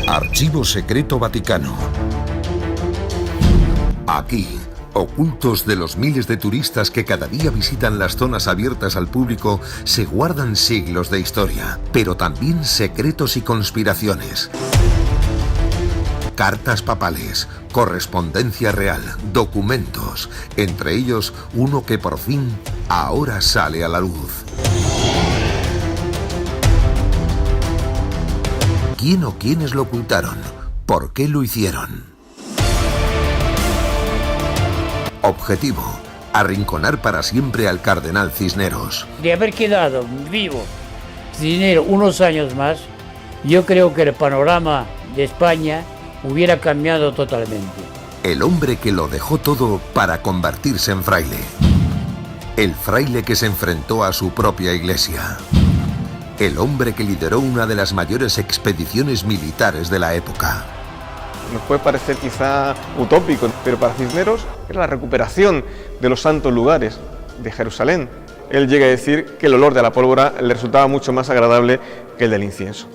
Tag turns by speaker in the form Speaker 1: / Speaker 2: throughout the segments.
Speaker 1: Archivo Secreto Vaticano. Aquí, ocultos de los miles de turistas que cada día visitan las zonas abiertas al público, se guardan siglos de historia, pero también secretos y conspiraciones. Cartas papales, correspondencia real, documentos, entre ellos uno que por fin ahora sale a la luz. ¿Quién o quiénes lo ocultaron? ¿Por qué lo hicieron? Objetivo: arrinconar para siempre al cardenal Cisneros.
Speaker 2: De haber quedado vivo Cisneros unos años más, yo creo que el panorama de España hubiera cambiado totalmente.
Speaker 1: El hombre que lo dejó todo para convertirse en fraile. El fraile que se enfrentó a su propia iglesia. El hombre que lideró una de las mayores expediciones militares de la época.
Speaker 3: Nos puede parecer quizá utópico, pero para Cisneros era la recuperación de los santos lugares de Jerusalén. Él llega a decir que el olor de la pólvora le resultaba mucho más agradable que el del incienso.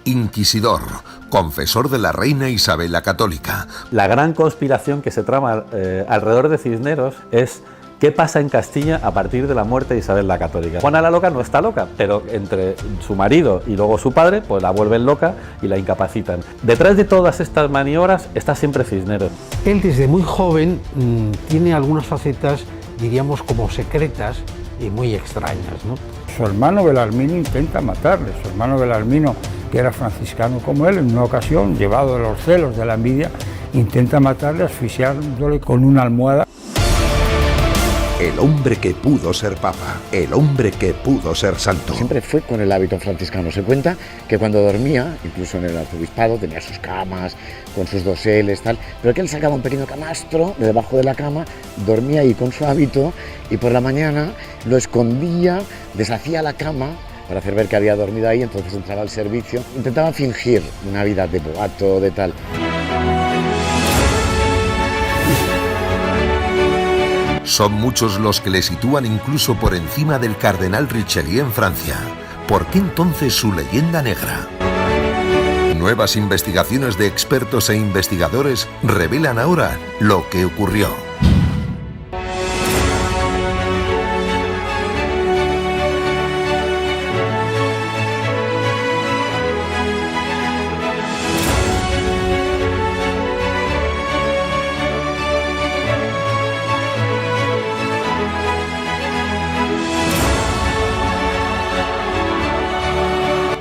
Speaker 1: Inquisidor, confesor de la reina Isabel la Católica.
Speaker 4: La gran conspiración que se trama alrededor de Cisneros es qué pasa en Castilla a partir de la muerte de Isabel la Católica. Juana la Loca no está loca, pero entre su marido y luego su padre, pues la vuelven loca y la incapacitan. Detrás de todas estas maniobras está siempre Cisneros.
Speaker 5: Él desde muy joven tiene algunas facetas, diríamos, como secretas y muy extrañas, ¿no?
Speaker 6: Su hermano Belarmino intenta matarle. Su hermano Belarmino, que era franciscano como él, en una ocasión, llevado de los celos, de la envidia, intenta matarle asfixiándole con una almohada.
Speaker 1: El hombre que pudo ser papa, el hombre que pudo ser santo.
Speaker 7: Siempre fue con el hábito franciscano. Se cuenta que cuando dormía, incluso en el arzobispado, tenía sus camas, con sus doseles, tal, pero que él sacaba un pequeño camastro de debajo de la cama, dormía ahí con su hábito y por la mañana lo escondía, deshacía la cama para hacer ver que había dormido ahí, entonces entraba al servicio. Intentaba fingir una vida de boato, de tal.
Speaker 1: Son muchos los que le sitúan incluso por encima del cardenal Richelieu en Francia. ¿Por qué entonces su leyenda negra? Nuevas investigaciones de expertos e investigadores revelan ahora lo que ocurrió.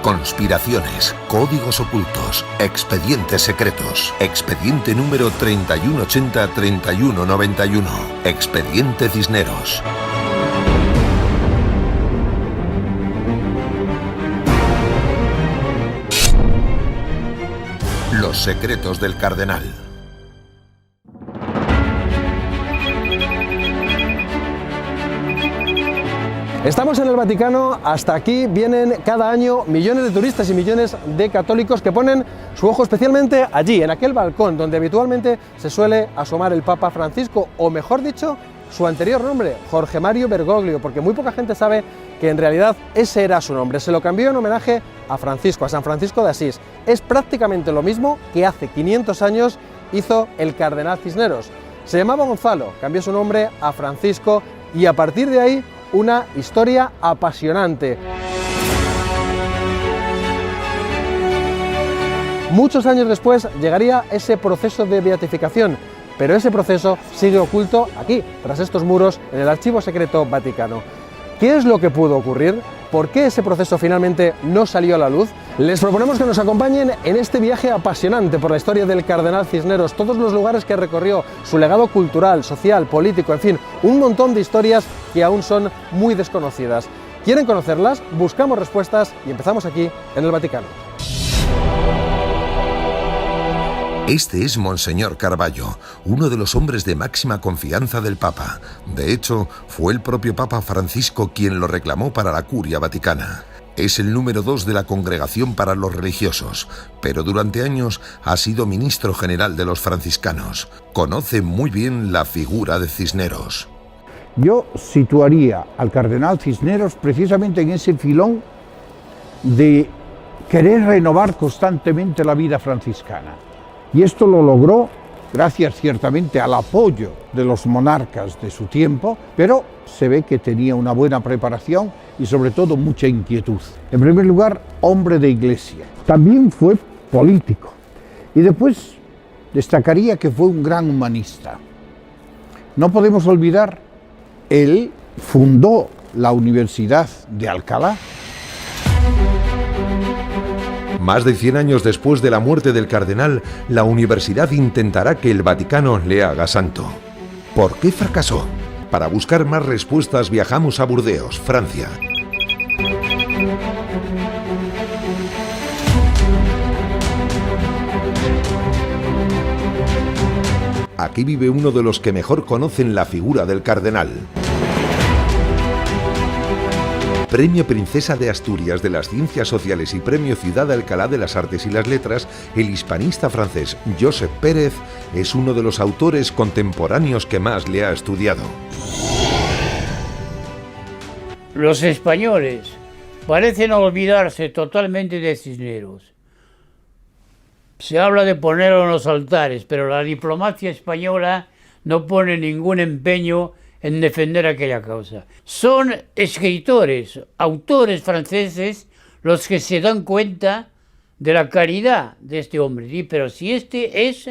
Speaker 1: Conspiraciones, códigos ocultos, expedientes secretos. Expediente número 3180-3191. Expediente Cisneros. Los secretos del cardenal.
Speaker 8: Estamos en el Vaticano, hasta aquí vienen cada año millones de turistas y millones de católicos que ponen su ojo especialmente allí, en aquel balcón donde habitualmente se suele asomar el Papa Francisco, o mejor dicho, su anterior nombre, Jorge Mario Bergoglio, porque muy poca gente sabe que en realidad ese era su nombre. Se lo cambió en homenaje a Francisco, a San Francisco de Asís. Es prácticamente lo mismo que hace 500 años hizo el cardenal Cisneros. Se llamaba Gonzalo, cambió su nombre a Francisco y a partir de ahí una historia apasionante. Muchos años después llegaría ese proceso de beatificación, pero ese proceso sigue oculto aquí, tras estos muros, en el Archivo Secreto Vaticano. ¿Qué es lo que pudo ocurrir? ¿Por qué ese proceso finalmente no salió a la luz? Les proponemos que nos acompañen en este viaje apasionante por la historia del cardenal Cisneros, todos los lugares que recorrió, su legado cultural, social, político, en fin, un montón de historias que aún son muy desconocidas. ¿Quieren conocerlas? Buscamos respuestas y empezamos aquí en el Vaticano.
Speaker 1: Este es Monseñor Carballo, uno de los hombres de máxima confianza del Papa. De hecho, fue el propio Papa Francisco quien lo reclamó para la Curia Vaticana. Es el número 2 de la Congregación para los Religiosos, pero durante años ha sido ministro general de los franciscanos. Conoce muy bien la figura de Cisneros.
Speaker 6: Yo situaría al cardenal Cisneros precisamente en ese filón de querer renovar constantemente la vida franciscana. Y esto lo logró gracias ciertamente al apoyo de los monarcas de su tiempo, pero se ve que tenía una buena preparación y sobre todo mucha inquietud. En primer lugar, hombre de iglesia. También fue político y después destacaría que fue un gran humanista. No podemos olvidar, él fundó la Universidad de Alcalá.
Speaker 1: Más de 100 años después de la muerte del cardenal, la universidad intentará que el Vaticano le haga santo. ¿Por qué fracasó? Para buscar más respuestas viajamos a Burdeos, Francia. Aquí vive uno de los que mejor conocen la figura del cardenal. Premio Princesa de Asturias de las Ciencias Sociales y Premio Ciudad de Alcalá de las Artes y las Letras, el hispanista francés Josep Pérez es uno de los autores contemporáneos que más le ha estudiado.
Speaker 2: Los españoles parecen olvidarse totalmente de Cisneros. Se habla de ponerlo en los altares, pero la diplomacia española no pone ningún empeño en defender aquella causa. Son escritores, autores franceses, los que se dan cuenta de la caridad de este hombre. ¿Sí? Pero si este es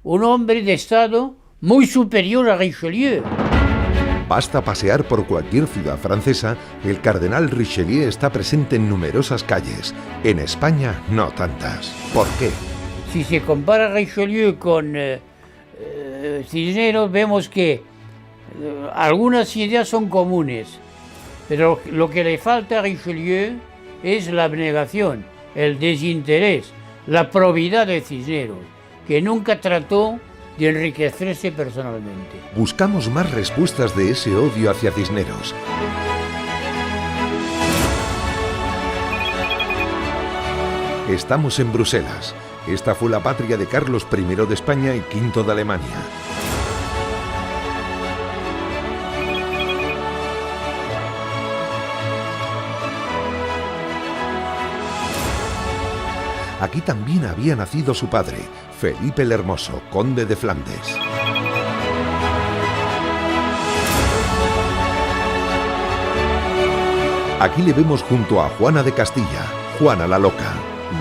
Speaker 2: un hombre de Estado muy superior a Richelieu.
Speaker 1: Basta pasear por cualquier ciudad francesa, el cardenal Richelieu está presente en numerosas calles. En España, no tantas. ¿Por qué?
Speaker 2: Si se compara Richelieu con Cisneros, vemos que algunas ideas son comunes, pero lo que le falta a Richelieu es la abnegación, el desinterés, la probidad de Cisneros, que nunca trató de enriquecerse personalmente.
Speaker 1: Buscamos más respuestas de ese odio hacia Cisneros. Estamos en Bruselas. Esta fue la patria de Carlos I de España y V de Alemania. Aquí también había nacido su padre, Felipe el Hermoso, conde de Flandes. Aquí le vemos junto a Juana de Castilla, Juana la Loca.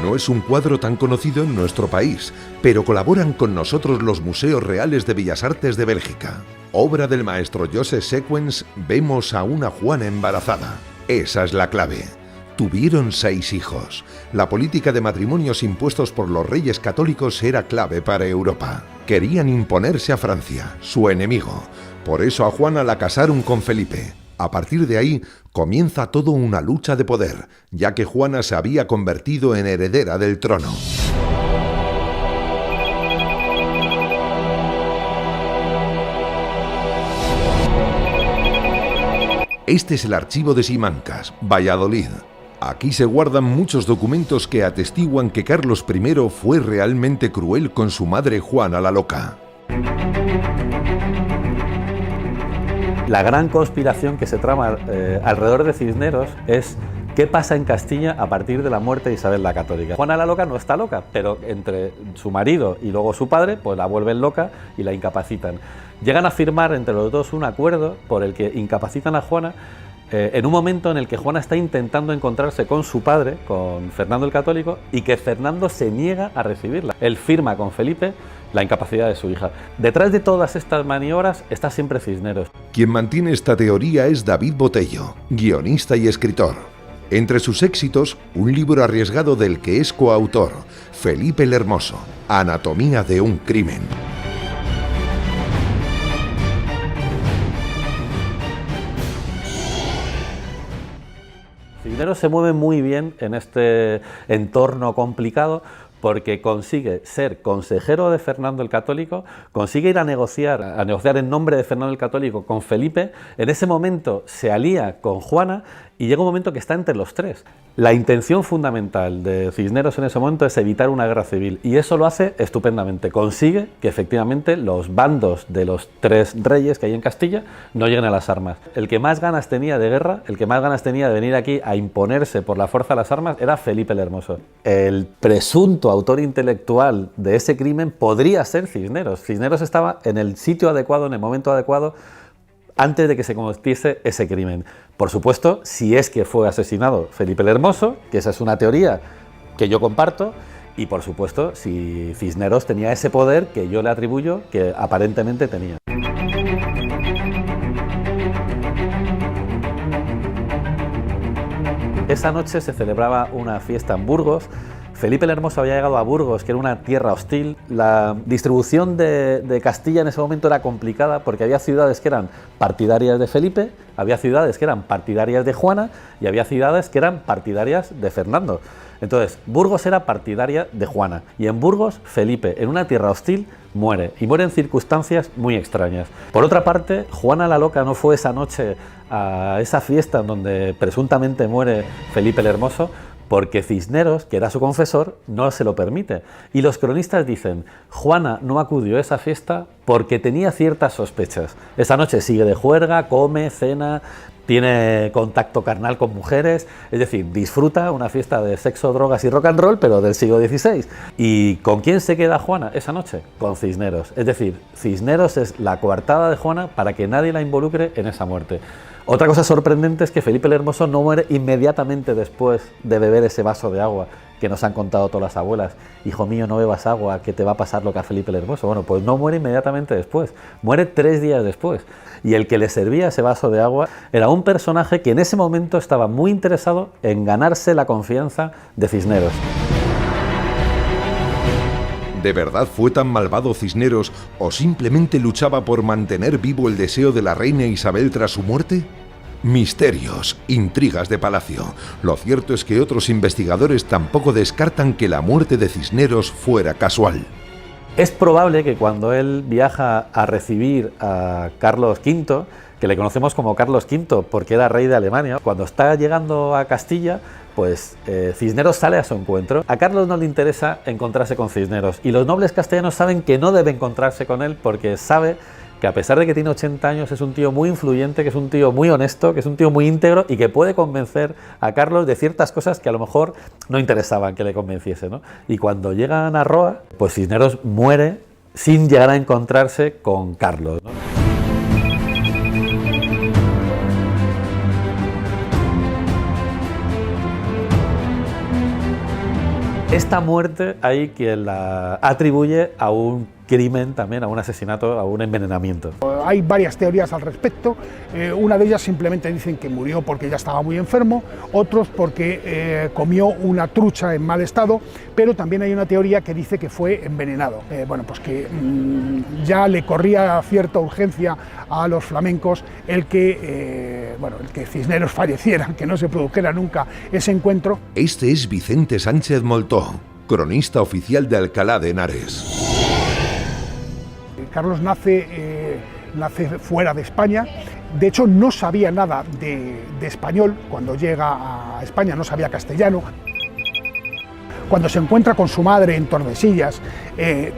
Speaker 1: No es un cuadro tan conocido en nuestro país, pero colaboran con nosotros los Museos Reales de Bellas Artes de Bélgica. Obra del maestro Joseph Sequens, vemos a una Juana embarazada. Esa es la clave. Tuvieron 6 hijos. La política de matrimonios impuestos por los reyes católicos era clave para Europa. Querían imponerse a Francia, su enemigo. Por eso a Juana la casaron con Felipe. A partir de ahí comienza todo una lucha de poder, ya que Juana se había convertido en heredera del trono. Este es el archivo de Simancas, Valladolid. Aquí se guardan muchos documentos que atestiguan que Carlos I fue realmente cruel con su madre Juana la Loca.
Speaker 4: La gran conspiración que se trama alrededor de Cisneros es qué pasa en Castilla a partir de la muerte de Isabel la Católica. Juana la Loca no está loca, pero entre su marido y luego su padre, pues la vuelven loca y la incapacitan. Llegan a firmar entre los dos un acuerdo por el que incapacitan a Juana en un momento en el que Juana está intentando encontrarse con su padre, con Fernando el Católico, y que Fernando se niega a recibirla. Él firma con Felipe la incapacidad de su hija. Detrás de todas estas maniobras está siempre Cisneros.
Speaker 1: Quien mantiene esta teoría es David Botello, guionista y escritor. Entre sus éxitos, un libro arriesgado del que es coautor, Felipe el Hermoso, Anatomía de un crimen.
Speaker 4: Cisneros se mueve muy bien en este entorno complicado porque consigue ser consejero de Fernando el Católico, consigue ir a negociar en nombre de Fernando el Católico con Felipe. En ese momento se alía con Juana y llega un momento que está entre los tres. La intención fundamental de Cisneros en ese momento es evitar una guerra civil, y eso lo hace estupendamente. Consigue que efectivamente los bandos de los tres reyes que hay en Castilla no lleguen a las armas. El que más ganas tenía de guerra, el que más ganas tenía de venir aquí a imponerse por la fuerza de las armas, era Felipe el Hermoso. El presunto autor intelectual de ese crimen podría ser Cisneros. Cisneros estaba en el sitio adecuado, en el momento adecuado, antes de que se cometiese ese crimen. Por supuesto, si es que fue asesinado Felipe el Hermoso, que esa es una teoría que yo comparto, y por supuesto, si Cisneros tenía ese poder que yo le atribuyo, que aparentemente tenía. Esa noche se celebraba una fiesta en Burgos. Felipe el Hermoso había llegado a Burgos, que era una tierra hostil. La distribución de Castilla en ese momento era complicada porque había ciudades que eran partidarias de Felipe, había ciudades que eran partidarias de Juana y había ciudades que eran partidarias de Fernando. Entonces, Burgos era partidaria de Juana y en Burgos, Felipe, en una tierra hostil, muere, y muere en circunstancias muy extrañas. Por otra parte, Juana la Loca no fue esa noche a esa fiesta en donde presuntamente muere Felipe el Hermoso, porque Cisneros, que era su confesor, no se lo permite. Y los cronistas dicen, Juana no acudió a esa fiesta porque tenía ciertas sospechas. Esa noche sigue de juerga, come, cena, tiene contacto carnal con mujeres, es decir, disfruta una fiesta de sexo, drogas y rock and roll, pero del siglo XVI. ¿Y con quién se queda Juana esa noche? Con Cisneros. Es decir, Cisneros es la coartada de Juana para que nadie la involucre en esa muerte. Otra cosa sorprendente es que Felipe el Hermoso no muere inmediatamente después de beber ese vaso de agua que nos han contado todas las abuelas. Hijo mío, no bebas agua, que te va a pasar lo que a Felipe el Hermoso. Bueno, pues no muere inmediatamente después, muere 3 días después. Y el que le servía ese vaso de agua era un personaje que en ese momento estaba muy interesado en ganarse la confianza de Cisneros.
Speaker 1: ¿De verdad fue tan malvado Cisneros o simplemente luchaba por mantener vivo el deseo de la reina Isabel tras su muerte? Misterios, intrigas de palacio. Lo cierto es que otros investigadores tampoco descartan que la muerte de Cisneros fuera casual.
Speaker 4: Es probable que cuando él viaja a recibir a Carlos V, que le conocemos como Carlos V porque era rey de Alemania, cuando está llegando a Castilla, pues Cisneros sale a su encuentro. A Carlos no le interesa encontrarse con Cisneros y los nobles castellanos saben que no debe encontrarse con él porque sabe que a pesar de que tiene 80 años es un tío muy influyente, que es un tío muy honesto, que es un tío muy íntegro y que puede convencer a Carlos de ciertas cosas que a lo mejor no interesaban que le convenciese, ¿no? Y cuando llegan a Roa, pues Cisneros muere sin llegar a encontrarse con Carlos, ¿no? Esta muerte hay quien la atribuye a un crimen también, a un asesinato, a un envenenamiento.
Speaker 9: Hay varias teorías al respecto, una de ellas simplemente dicen que murió porque ya estaba muy enfermo, otros porque comió una trucha en mal estado, pero también hay una teoría que dice que fue envenenado. Bueno, pues que ya le corría cierta urgencia a los flamencos el que Cisneros falleciera, que no se produjera nunca ese encuentro.
Speaker 1: Este es Vicente Sánchez Moltó, cronista oficial de Alcalá de Henares.
Speaker 9: Carlos nace fuera de España, de hecho no sabía nada de español cuando llega a España, no sabía castellano. Cuando se encuentra con su madre en Tordesillas,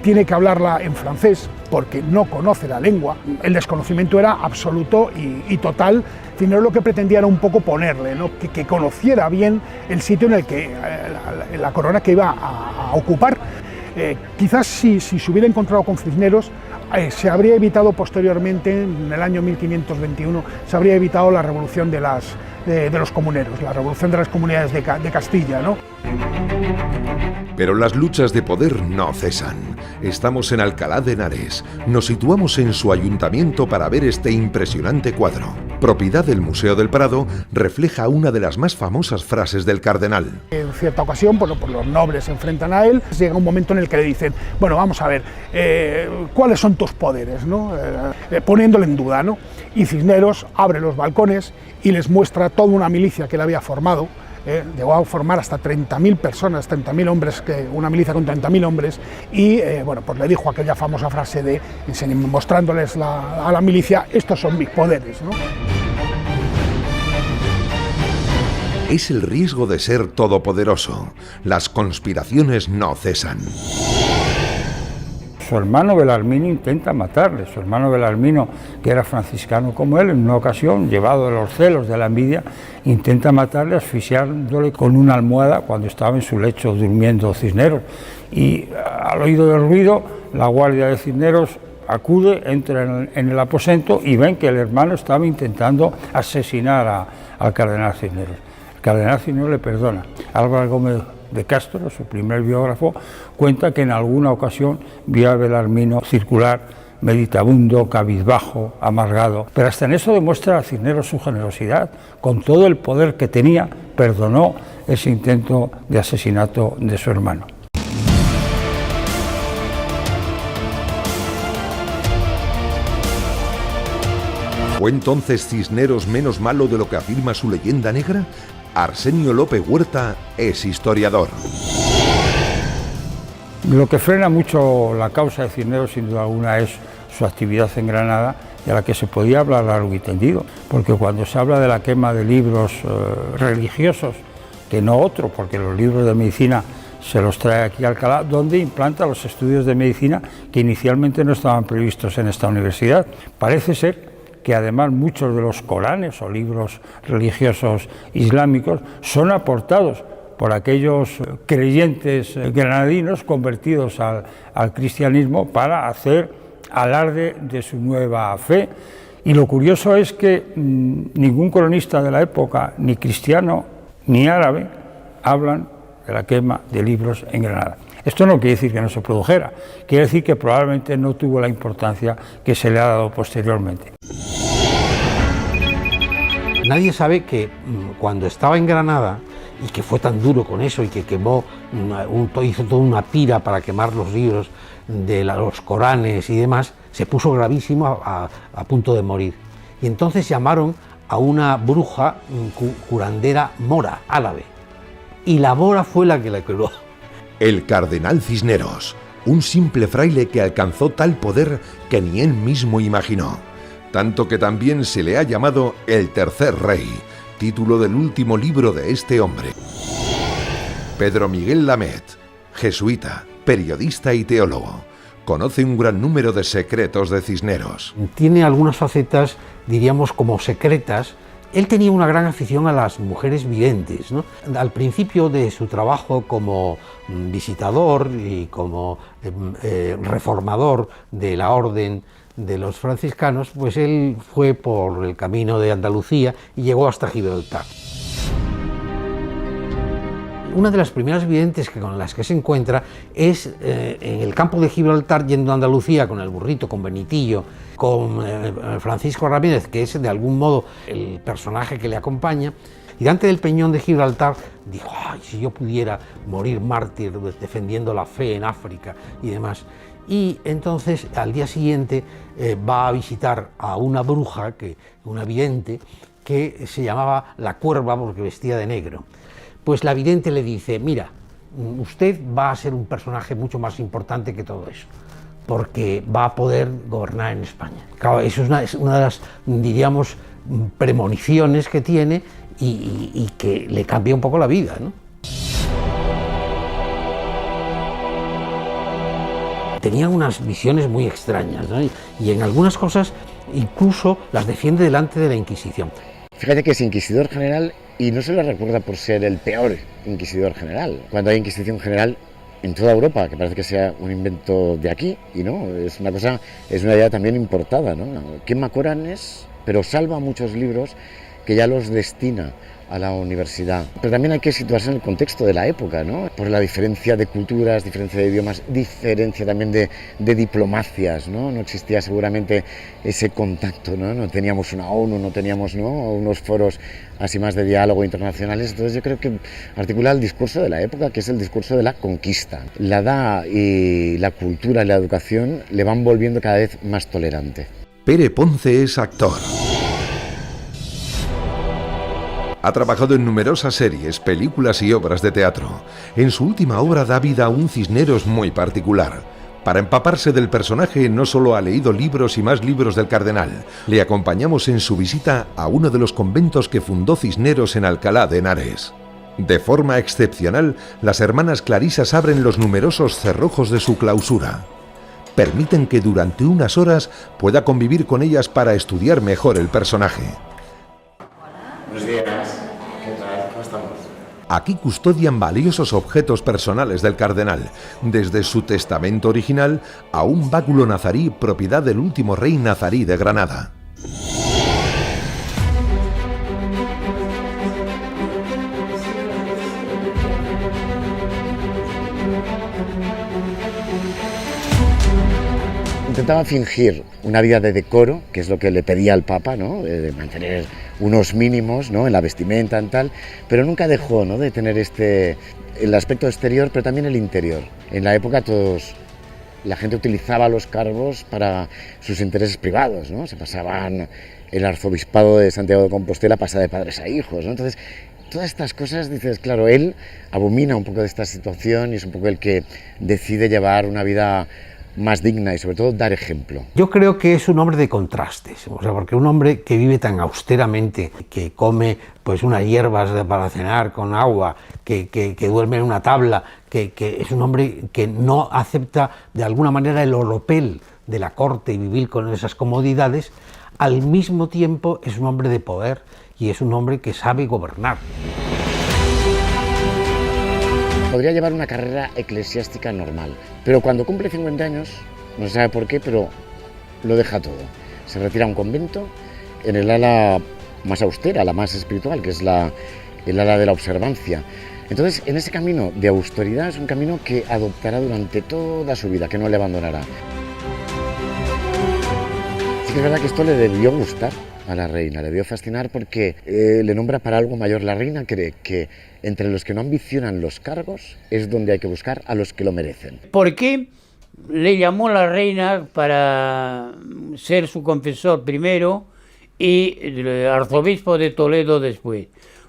Speaker 9: tiene que hablarla en francés porque no conoce la lengua. El desconocimiento era absoluto y total. Cisneros lo que pretendía era un poco ponerle, ¿no? que conociera bien el sitio en el que la corona que iba a ocupar. Quizás si se hubiera encontrado con Cisneros, se habría evitado posteriormente, en el año 1521, se habría evitado la revolución de los comuneros, la revolución de las comunidades de Castilla, ¿no?
Speaker 1: Pero las luchas de poder no cesan. Estamos en Alcalá de Henares. Nos situamos en su ayuntamiento para ver este impresionante cuadro. Propiedad del Museo del Prado, refleja una de las más famosas frases del cardenal.
Speaker 9: En cierta ocasión, por los nobles se enfrentan a él, llega un momento en el que le dicen, bueno, vamos a ver, ¿cuáles son tus poderes? ¿No? Poniéndole en duda, ¿no? Y Cisneros abre los balcones y les muestra toda una milicia que él había formado. Llegó a formar hasta 30.000 personas, 30.000 hombres, una milicia con 30.000 hombres, y pues le dijo aquella famosa frase mostrándoles a la milicia, estos son mis poderes, ¿no?
Speaker 1: Es el riesgo de ser todopoderoso. Las conspiraciones no cesan.
Speaker 10: Su hermano Belarmino intenta matarle. Su hermano Belarmino, que era franciscano como él, en una ocasión, llevado de los celos, de la envidia, intenta matarle asfixiándole con una almohada cuando estaba en su lecho durmiendo Cisneros. Y al oído del ruido, la guardia de Cisneros acude, entra en el aposento y ven que el hermano estaba intentando asesinar al cardenal Cisneros. El cardenal Cisneros le perdona. Álvaro Gómez de Castro, su primer biógrafo, cuenta que en alguna ocasión vio a Belarmino circular meditabundo, cabizbajo, amargado, pero hasta en eso demuestra a Cisneros su generosidad. Con todo el poder que tenía, perdonó ese intento de asesinato de su hermano.
Speaker 1: ¿Fue entonces Cisneros menos malo de lo que afirma su leyenda negra? Arsenio López Huerta es historiador.
Speaker 10: Lo que frena mucho la causa de Cisneros, sin duda alguna, es su actividad en Granada, de la que se podía hablar largo y tendido, porque cuando se habla de la quema de libros religiosos, que no otro, porque los libros de medicina se los trae aquí a Alcalá, donde implanta los estudios de medicina que inicialmente no estaban previstos en esta universidad. Parece ser que además muchos de los Coranes o libros religiosos islámicos son aportados por aquellos creyentes granadinos convertidos al cristianismo para hacer alarde de su nueva fe. Y lo curioso es que ningún cronista de la época, ni cristiano ni árabe, hablan de la quema de libros en Granada. Esto no quiere decir que no se produjera, quiere decir que probablemente no tuvo la importancia que se le ha dado posteriormente.
Speaker 5: Nadie sabe que cuando estaba en Granada, y que fue tan duro con eso, y que quemó, hizo toda una pira para quemar los libros de los Coranes y demás, se puso gravísimo a punto de morir. Y entonces llamaron a una bruja curandera mora, árabe, y la mora fue la que la curó.
Speaker 1: El cardenal Cisneros, un simple fraile que alcanzó tal poder que ni él mismo imaginó. Tanto que también se le ha llamado el Tercer Rey, título del último libro de este hombre. Pedro Miguel Lamet, jesuita, periodista y teólogo, conoce un gran número de secretos de Cisneros.
Speaker 5: Tiene algunas facetas, diríamos, como secretas. Él tenía una gran afición a las mujeres videntes, ¿no? Al principio de su trabajo como visitador y como reformador de la orden de los franciscanos, pues él fue por el camino de Andalucía y llegó hasta Gibraltar. Una de las primeras videntes con las que se encuentra es en el campo de Gibraltar, yendo a Andalucía con el burrito, con Benitillo, con Francisco Ramírez, que es de algún modo el personaje que le acompaña, y delante del peñón de Gibraltar dijo: ¡ay, si yo pudiera morir mártir defendiendo la fe en África y demás! Y entonces al día siguiente va a visitar a una bruja, una vidente, que se llamaba La Cuerva porque vestía de negro. Pues la vidente le dice: mira, usted va a ser un personaje mucho más importante que todo eso, porque va a poder gobernar en España. Claro, eso es una de las, diríamos, premoniciones que tiene y que le cambia un poco la vida, ¿no? Tenía unas visiones muy extrañas, ¿no? Y en algunas cosas incluso las defiende delante de la Inquisición.
Speaker 7: Fíjate que es inquisidor general y no se le recuerda por ser el peor inquisidor general. Cuando hay Inquisición general en toda Europa, que parece que sea un invento de aquí, y no, es una idea también importada, ¿no? Quema Coranes, pero salva muchos libros que ya los destina a la universidad. Pero también hay que situarse en el contexto de la época, ¿no? Por la diferencia de culturas, diferencia de idiomas, diferencia también de diplomacias, ¿no? No existía seguramente ese contacto, ¿no? No teníamos una ONU, no teníamos, ¿no?, unos foros así más de diálogo internacionales. Entonces yo creo que articula el discurso de la época, que es el discurso de la conquista. La edad y la cultura y la educación le van volviendo cada vez más tolerante.
Speaker 1: Pere Ponce es actor. Ha trabajado en numerosas series, películas y obras de teatro. En su última obra da vida a un Cisneros muy particular. Para empaparse del personaje no solo ha leído libros y más libros del cardenal, le acompañamos en su visita a uno de los conventos que fundó Cisneros en Alcalá de Henares. De forma excepcional, las hermanas clarisas abren los numerosos cerrojos de su clausura. Permiten que durante unas horas pueda convivir con ellas para estudiar mejor el personaje.
Speaker 7: Buenos días. ¿Qué tal? ¿Cómo estamos?
Speaker 1: Aquí custodian valiosos objetos personales del cardenal, desde su testamento original a un báculo nazarí propiedad del último rey nazarí de Granada.
Speaker 7: Intentaba fingir una vida de decoro, que es lo que le pedía al Papa, ¿no? De mantener unos mínimos, ¿no? En la vestimenta y tal, pero nunca dejó, ¿no? De tener el aspecto exterior, pero también el interior. En la época la gente utilizaba los cargos para sus intereses privados, ¿no? Se pasaban el arzobispado de Santiago de Compostela, pasa de padres a hijos, ¿no? Entonces, todas estas cosas, dices, claro, él abomina un poco de esta situación y es un poco el que decide llevar una vida más digna y sobre todo dar ejemplo.
Speaker 5: Yo creo que es un hombre de contrastes, o sea, porque un hombre que vive tan austeramente, que come pues unas hierbas para cenar con agua, que duerme en una tabla, que es un hombre que no acepta de alguna manera el oropel de la corte y vivir con esas comodidades, al mismo tiempo es un hombre de poder y es un hombre que sabe gobernar.
Speaker 7: Podría llevar una carrera eclesiástica normal, pero cuando cumple 50 años, no se sabe por qué, pero lo deja todo. Se retira a un convento en el ala más austera, la más espiritual, que es el ala de la observancia. Entonces, en ese camino de austeridad es un camino que adoptará durante toda su vida, que no le abandonará. Sí que es verdad que esto le debió gustar a la reina, le debió fascinar porque le nombra para algo mayor. La reina cree que entre los que no ambicionan los cargos es donde hay que buscar a los que lo merecen.
Speaker 2: ¿Por qué le llamó la reina para ser su confesor primero y el arzobispo de Toledo después?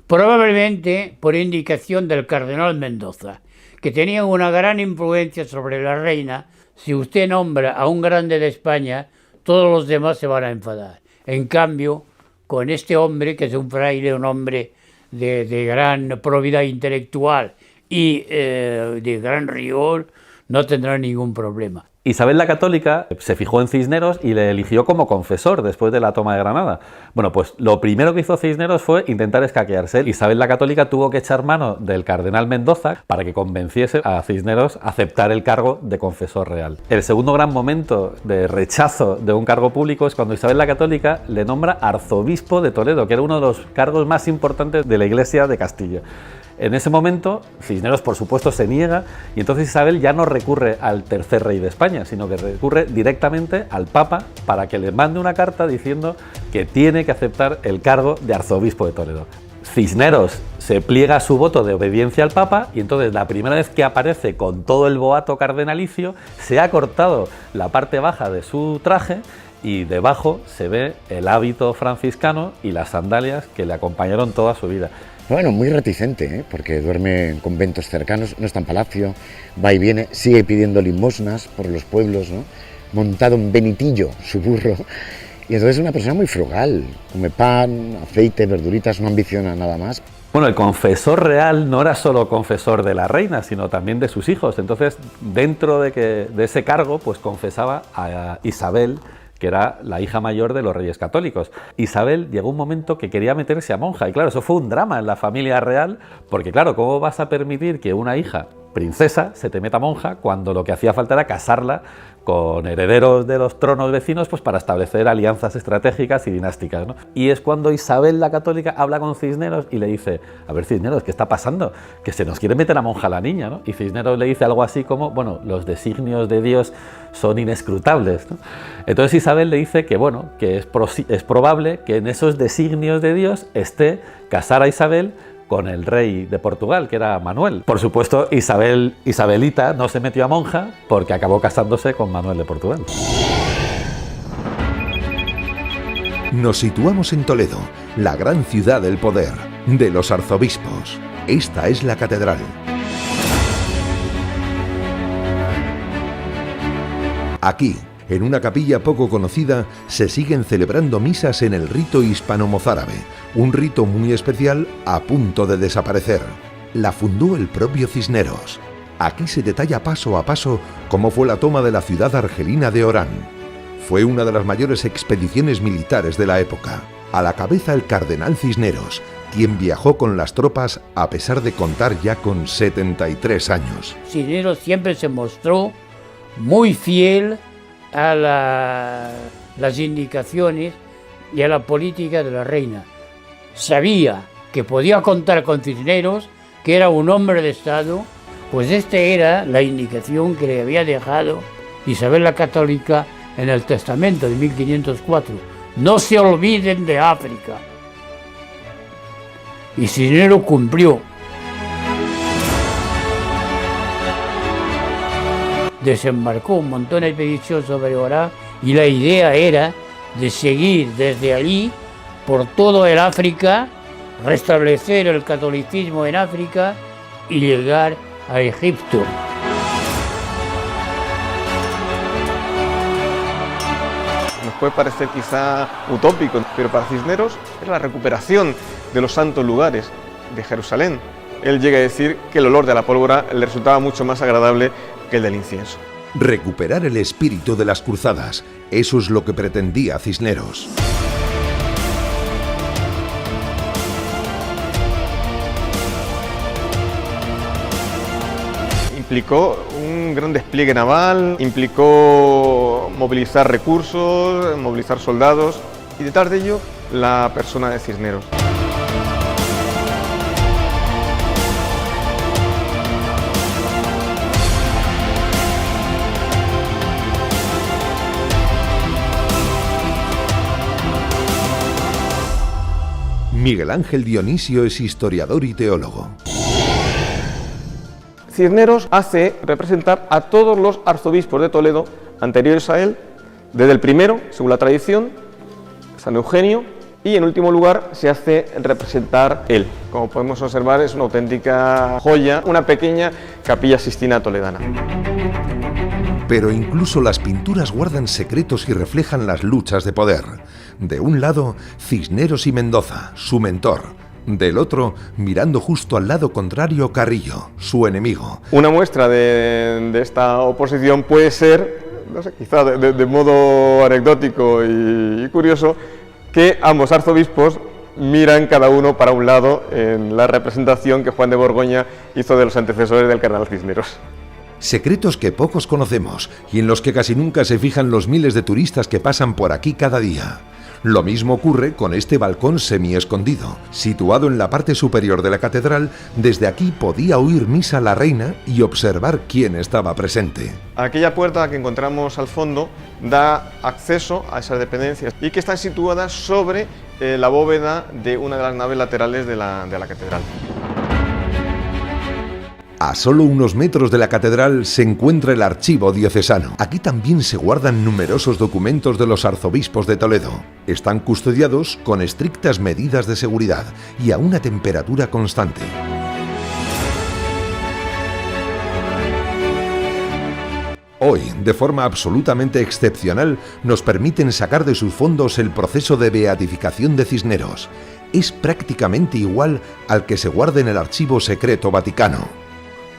Speaker 2: Probablemente por indicación del cardenal Mendoza, que tenía una gran influencia sobre la reina. Si usted nombra a un grande de España, todos los demás se van a enfadar. En cambio, con este hombre, que es un fraile, un hombre de gran probidad intelectual y de gran rigor, no tendrá ningún problema.
Speaker 4: Isabel la Católica se fijó en Cisneros y le eligió como confesor después de la toma de Granada. Bueno, pues lo primero que hizo Cisneros fue intentar escaquearse. Isabel la Católica tuvo que echar mano del cardenal Mendoza para que convenciese a Cisneros a aceptar el cargo de confesor real. El segundo gran momento de rechazo de un cargo público es cuando Isabel la Católica le nombra arzobispo de Toledo, que era uno de los cargos más importantes de la Iglesia de Castilla. En ese momento, Cisneros, por supuesto, se niega y entonces Isabel ya no recurre al tercer rey de España, sino que recurre directamente al Papa para que le mande una carta diciendo que tiene que aceptar el cargo de arzobispo de Toledo. Cisneros se pliega a su voto de obediencia al Papa y entonces la primera vez que aparece con todo el boato cardenalicio se ha cortado la parte baja de su traje y debajo se ve el hábito franciscano y las sandalias que le acompañaron toda su vida.
Speaker 7: Bueno, muy reticente, porque duerme en conventos cercanos, no está en palacio, va y viene, sigue pidiendo limosnas por los pueblos, ¿no? Montado en Benitillo, su burro, y entonces es una persona muy frugal, come pan, aceite, verduritas, no ambiciona nada más.
Speaker 4: Bueno, el confesor real no era solo confesor de la reina, sino también de sus hijos, entonces dentro de ese cargo, pues confesaba a Isabel, que era la hija mayor de los reyes católicos. Isabel llegó un momento que quería meterse a monja, y claro, eso fue un drama en la familia real, porque claro, ¿cómo vas a permitir que una hija princesa se te meta monja cuando lo que hacía falta era casarla con herederos de los tronos vecinos, pues para establecer alianzas estratégicas y dinásticas, ¿no? Y es cuando Isabel la Católica habla con Cisneros y le dice: a ver, Cisneros, ¿qué está pasando? Que se nos quiere meter a monja la niña, ¿no? Y Cisneros le dice algo así como: bueno, los designios de Dios son inescrutables, ¿no? Entonces Isabel le dice que, bueno, que es probable que en esos designios de Dios esté casar a Isabel con el rey de Portugal, que era Manuel. Por supuesto, Isabelita no se metió a monja porque acabó casándose con Manuel de Portugal.
Speaker 1: Nos situamos en Toledo, la gran ciudad del poder, de los arzobispos. Esta es la catedral. Aquí, en una capilla poco conocida, se siguen celebrando misas en el rito hispano-mozárabe, un rito muy especial a punto de desaparecer. La fundó el propio Cisneros. Aquí se detalla paso a paso cómo fue la toma de la ciudad argelina de Orán. Fue una de las mayores expediciones militares de la época. A la cabeza el cardenal Cisneros, quien viajó con las tropas a pesar de contar ya con 73 años.
Speaker 2: Cisneros siempre se mostró muy fiel a las indicaciones y a la política de la reina. Sabía que podía contar con Cisneros, que era un hombre de Estado, pues esta era la indicación que le había dejado Isabel la Católica en el testamento de 1504. No se olviden de África. Y Cisneros cumplió. Desembarcó un montón de expedición sobre Orán y la idea era de seguir desde allí por todo el África, restablecer el catolicismo en África y llegar a Egipto.
Speaker 3: Nos puede parecer quizá utópico, pero para Cisneros era la recuperación de los santos lugares de Jerusalén. Él llega a decir que el olor de la pólvora le resultaba mucho más agradable que el del incienso.
Speaker 1: Recuperar el espíritu de las cruzadas, eso es lo que pretendía Cisneros.
Speaker 3: Implicó un gran despliegue naval, implicó movilizar recursos, movilizar soldados y detrás de ello la persona de Cisneros.
Speaker 1: Miguel Ángel Dionisio es historiador y teólogo.
Speaker 3: Cisneros hace representar a todos los arzobispos de Toledo anteriores a él, desde el primero, según la tradición, San Eugenio, y en último lugar se hace representar él. Como podemos observar, es una auténtica joya, una pequeña capilla sistina toledana.
Speaker 1: Pero incluso las pinturas guardan secretos y reflejan las luchas de poder. De un lado, Cisneros y Mendoza, su mentor. Del otro, mirando justo al lado contrario, Carrillo, su enemigo.
Speaker 3: Una muestra de esta oposición puede ser, no sé, quizá de modo anecdótico y curioso, que ambos arzobispos miran cada uno para un lado en la representación que Juan de Borgoña hizo de los antecesores del cardenal Cisneros.
Speaker 1: Secretos que pocos conocemos y en los que casi nunca se fijan los miles de turistas que pasan por aquí cada día. Lo mismo ocurre con este balcón semi-escondido. Situado en la parte superior de la catedral, desde aquí podía oír misa la reina y observar quién estaba presente.
Speaker 3: Aquella puerta que encontramos al fondo da acceso a esas dependencias y que están situadas sobre la bóveda de una de las naves laterales de la catedral.
Speaker 1: A solo unos metros de la catedral se encuentra el archivo diocesano. Aquí también se guardan numerosos documentos de los arzobispos de Toledo. Están custodiados con estrictas medidas de seguridad y a una temperatura constante. Hoy, de forma absolutamente excepcional, nos permiten sacar de sus fondos el proceso de beatificación de Cisneros. Es prácticamente igual al que se guarda en el Archivo Secreto Vaticano.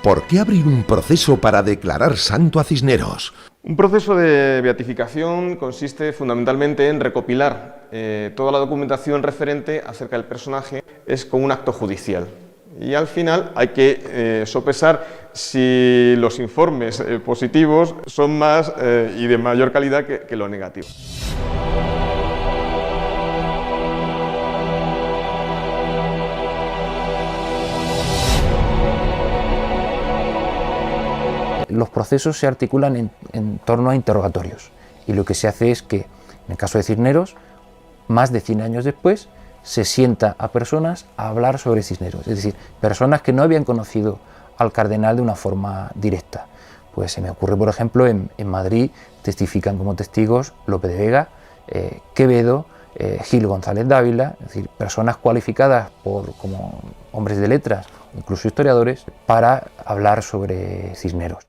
Speaker 1: ¿Por qué abrir un proceso para declarar santo a Cisneros?
Speaker 3: Un proceso de beatificación consiste fundamentalmente en recopilar toda la documentación referente acerca del personaje. Es como un acto judicial. Y al final hay que sopesar si los informes positivos son más y de mayor calidad que los negativos.
Speaker 11: Los procesos se articulan en torno a interrogatorios y lo que se hace es que, en el caso de Cisneros, más de 100 años después, se sienta a personas a hablar sobre Cisneros, es decir, personas que no habían conocido al cardenal de una forma directa. Pues se me ocurre, por ejemplo, en Madrid testifican como testigos Lope de Vega, Quevedo, Gil González Dávila, es decir, personas cualificadas como hombres de letras, incluso historiadores, para hablar sobre Cisneros.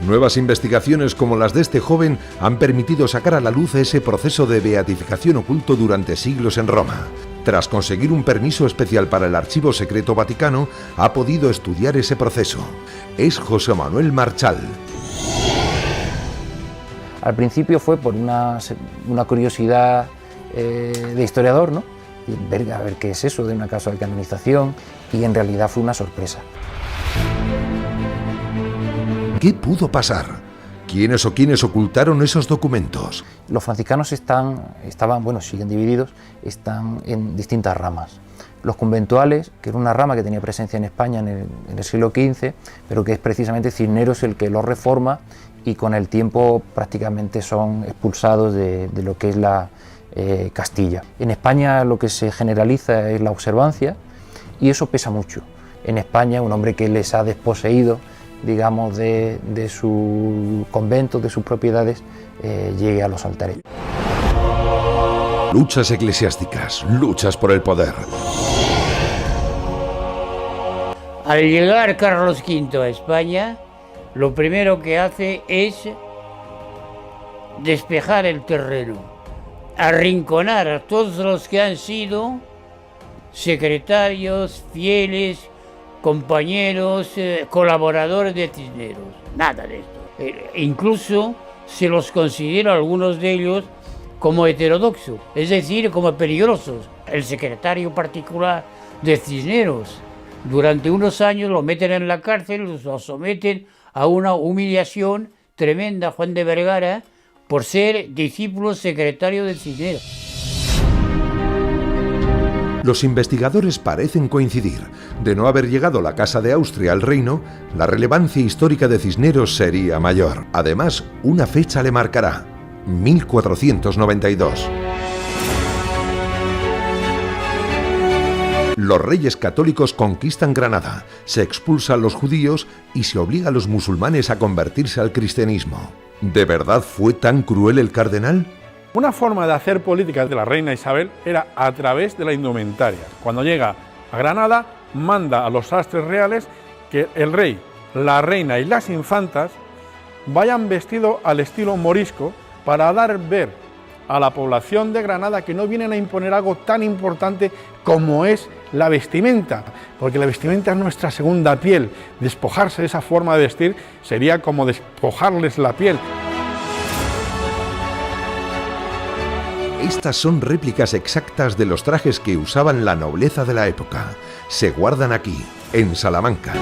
Speaker 1: Nuevas investigaciones como las de este joven han permitido sacar a la luz ese proceso de beatificación oculto durante siglos en Roma. Tras conseguir un permiso especial para el Archivo Secreto Vaticano, ha podido estudiar ese proceso. Es José Manuel Marchal.
Speaker 11: Al principio fue por una curiosidad de historiador, ¿no? A ver qué es eso de una causa de canonización, y en realidad fue una sorpresa.
Speaker 1: ¿Qué pudo pasar? ¿Quiénes o quiénes ocultaron esos documentos?
Speaker 11: Los franciscanos siguen divididos, están en distintas ramas. Los conventuales, que era una rama que tenía presencia en España en el siglo XV, pero que es precisamente Cisneros el que los reforma, y con el tiempo prácticamente son expulsados de lo que es la Castilla. En España lo que se generaliza es la observancia, y eso pesa mucho. En España, un hombre que les ha desposeído, digamos, de su convento, de sus propiedades, llegue a los altares.
Speaker 1: Luchas eclesiásticas, luchas por el poder.
Speaker 2: Al llegar Carlos V a España, lo primero que hace es despejar el terreno, arrinconar a todos los que han sido secretarios, fieles, compañeros, colaboradores de Cisneros. Nada de esto. Incluso se los considera algunos de ellos como heterodoxos, es decir, como peligrosos. El secretario particular de Cisneros, durante unos años lo meten en la cárcel, lo someten a una humillación tremenda, Juan de Vergara, por ser discípulo secretario de Cisneros.
Speaker 1: Los investigadores parecen coincidir. De no haber llegado la Casa de Austria al reino, la relevancia histórica de Cisneros sería mayor. Además, una fecha le marcará: 1492. Los reyes católicos conquistan Granada, se expulsa a los judíos y se obliga a los musulmanes a convertirse al cristianismo. ¿De verdad fue tan cruel el cardenal?
Speaker 12: Una forma de hacer política de la reina Isabel era a través de la indumentaria. Cuando llega a Granada, manda a los sastres reales que el rey, la reina y las infantas vayan vestidos al estilo morisco, para dar ver a la población de Granada que no vienen a imponer algo tan importante como es la vestimenta, porque la vestimenta es nuestra segunda piel. Despojarse de esa forma de vestir sería como despojarles la piel.
Speaker 1: Estas son réplicas exactas de los trajes que usaban la nobleza de la época. Se guardan aquí, en Salamanca.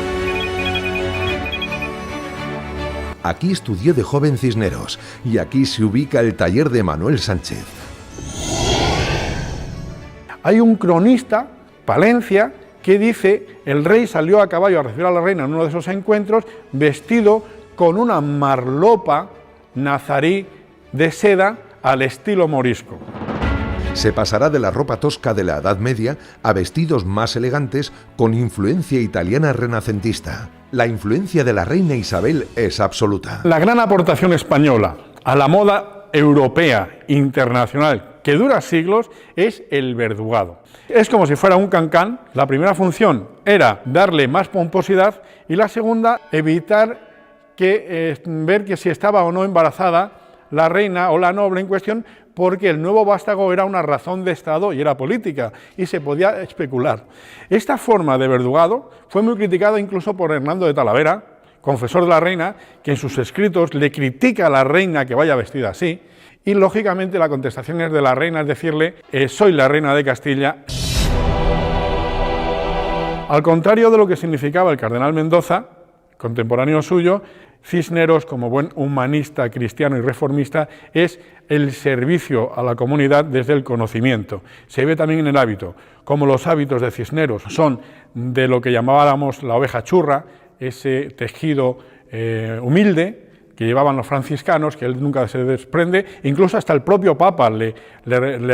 Speaker 1: Aquí estudió de joven Cisneros y aquí se ubica el taller de Manuel Sánchez.
Speaker 12: Hay un cronista, Palencia, que dice: el rey salió a caballo a recibir a la reina en uno de esos encuentros vestido con una marlopa nazarí de seda al estilo morisco.
Speaker 1: Se pasará de la ropa tosca de la Edad Media a vestidos más elegantes con influencia italiana renacentista. La influencia de la reina Isabel es absoluta.
Speaker 12: La gran aportación española a la moda europea, internacional, que dura siglos, es el verdugado. Es como si fuera un cancán. La primera función era darle más pomposidad y la segunda, evitar ver que si estaba o no embarazada la reina o la noble en cuestión, porque el nuevo vástago era una razón de Estado y era política, y se podía especular. Esta forma de verdugado fue muy criticada incluso por Hernando de Talavera, confesor de la reina, que en sus escritos le critica a la reina que vaya vestida así, y lógicamente la contestación es de la reina, es decirle: soy la reina de Castilla. Al contrario de lo que significaba el cardenal Mendoza, contemporáneo suyo, Cisneros, como buen humanista, cristiano y reformista, es el servicio a la comunidad desde el conocimiento. Se ve también en el hábito, como los hábitos de Cisneros son de lo que llamábamos la oveja churra, ese tejido humilde que llevaban los franciscanos, que él nunca se desprende. Incluso hasta el propio Papa le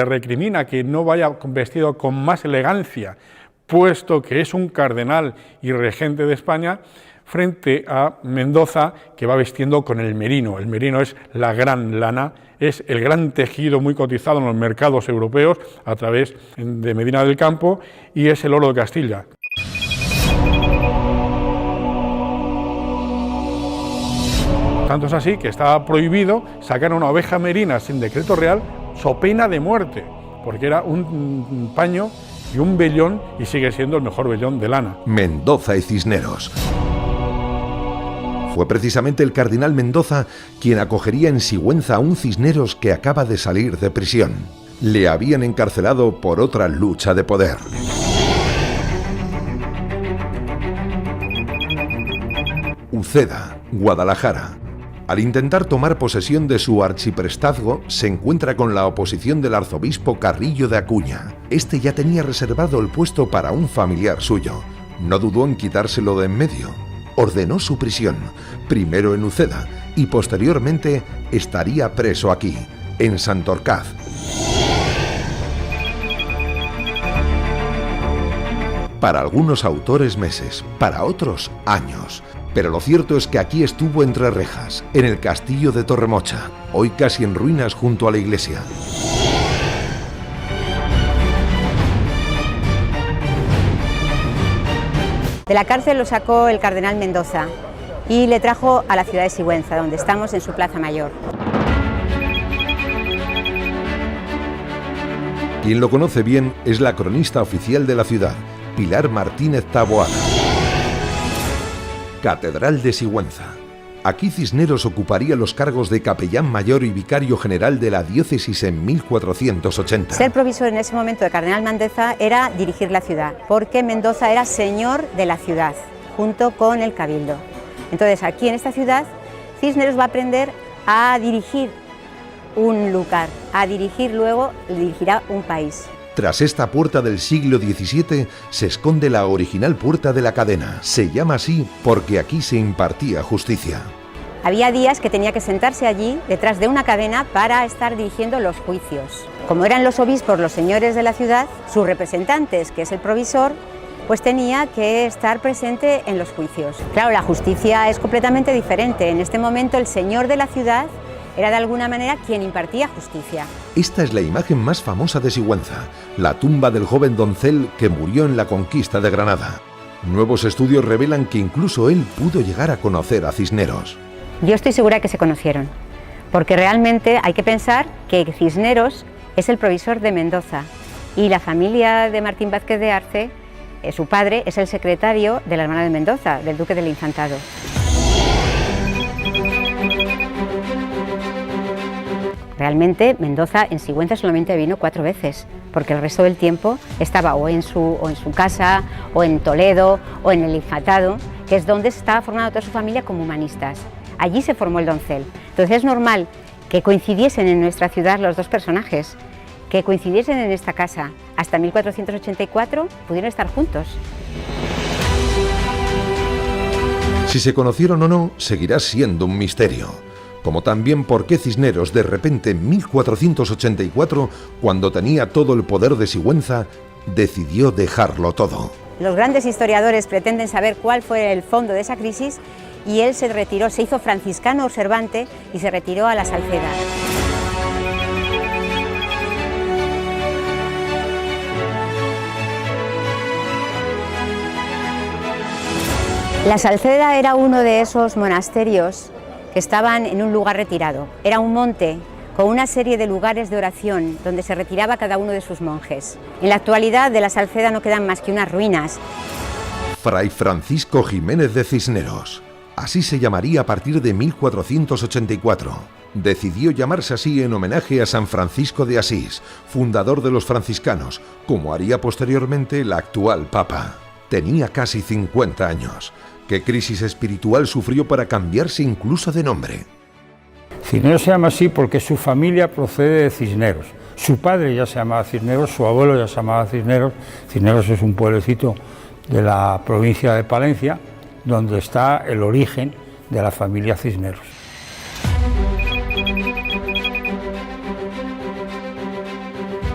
Speaker 12: recrimina que no vaya vestido con más elegancia, puesto que es un cardenal y regente de España, frente a Mendoza, que va vestiendo con el merino. El merino es la gran lana, es el gran tejido muy cotizado en los mercados europeos a través de Medina del Campo, y es el oro de Castilla. Tanto es así que estaba prohibido sacar una oveja merina sin decreto real, so pena de muerte, porque era un paño y un vellón, y sigue siendo el mejor vellón de lana.
Speaker 1: Mendoza y Cisneros. Fue precisamente el cardenal Mendoza quien acogería en Sigüenza a un Cisneros que acaba de salir de prisión. Le habían encarcelado por otra lucha de poder. Uceda, Guadalajara. Al intentar tomar posesión de su arciprestazgo, se encuentra con la oposición del arzobispo Carrillo de Acuña. Este ya tenía reservado el puesto para un familiar suyo. No dudó en quitárselo de en medio. Ordenó su prisión, primero en Uceda, y posteriormente estaría preso aquí, en Santorcaz. Para algunos autores meses, para otros años. Pero lo cierto es que aquí estuvo entre rejas, en el castillo de Torremocha, hoy casi en ruinas junto a la iglesia.
Speaker 13: De la cárcel lo sacó el cardenal Mendoza y le trajo a la ciudad de Sigüenza, donde estamos en su plaza mayor.
Speaker 1: Quien lo conoce bien es la cronista oficial de la ciudad, Pilar Martínez Taboada. Catedral de Sigüenza. Aquí Cisneros ocuparía los cargos de capellán mayor y vicario general de la diócesis en 1480.
Speaker 13: Ser provisor en ese momento de cardenal Mendoza era dirigir la ciudad, porque Mendoza era señor de la ciudad, junto con el cabildo. Entonces aquí en esta ciudad Cisneros va a aprender a dirigir un lugar, a dirigir luego, dirigirá un país.
Speaker 1: Tras esta puerta del siglo XVII se esconde la original puerta de la cadena. Se llama así porque aquí se impartía justicia.
Speaker 13: Había días que tenía que sentarse allí, detrás de una cadena, para estar dirigiendo los juicios. Como eran los obispos los señores de la ciudad, sus representantes, que es el provisor, pues tenía que estar presente en los juicios. Claro, la justicia es completamente diferente. En este momento el señor de la ciudad era de alguna manera quien impartía justicia.
Speaker 1: Esta es la imagen más famosa de Sigüenza, la tumba del joven doncel que murió en la conquista de Granada. Nuevos estudios revelan que incluso él pudo llegar a conocer a Cisneros.
Speaker 13: Yo estoy segura que se conocieron, porque realmente hay que pensar que Cisneros es el provisor de Mendoza y la familia de Martín Vázquez de Arce, su padre, es el secretario de la hermana de Mendoza, del duque del Infantado. Realmente Mendoza en Sigüenza solamente vino 4 veces, porque el resto del tiempo estaba o en su casa, o en Toledo, o en el Infantado, que es donde se estaba formando toda su familia como humanistas. Allí se formó el doncel. Entonces es normal que coincidiesen en nuestra ciudad los dos personajes, que coincidiesen en esta casa. Hasta 1484 pudieron estar juntos.
Speaker 1: Si se conocieron o no, seguirá siendo un misterio. Como también por qué Cisneros de repente en 1484, cuando tenía todo el poder de Sigüenza, decidió dejarlo todo.
Speaker 13: Los grandes historiadores pretenden saber cuál fue el fondo de esa crisis y él se retiró, se hizo franciscano observante y se retiró a la Salceda. La Salceda era uno de esos monasterios que estaban en un lugar retirado. Era un monte con una serie de lugares de oración donde se retiraba cada uno de sus monjes. En la actualidad de la Salceda no quedan más que unas ruinas.
Speaker 1: Fray Francisco Jiménez de Cisneros. Así se llamaría a partir de 1484. Decidió llamarse así en homenaje a San Francisco de Asís, fundador de los franciscanos, como haría posteriormente el actual Papa. Tenía casi 50 años. ¿Qué crisis espiritual sufrió para cambiarse incluso de nombre?
Speaker 10: Cisneros se llama así porque su familia procede de Cisneros. Su padre ya se llamaba Cisneros, su abuelo ya se llamaba Cisneros. Cisneros es un pueblecito de la provincia de Palencia, donde está el origen de la familia Cisneros.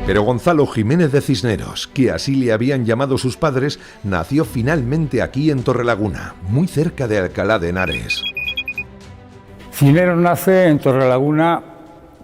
Speaker 1: Pero Gonzalo Jiménez de Cisneros, que así le habían llamado sus padres, nació finalmente aquí en Torrelaguna, muy cerca de Alcalá de Henares.
Speaker 10: Cisneros nace en Torrelaguna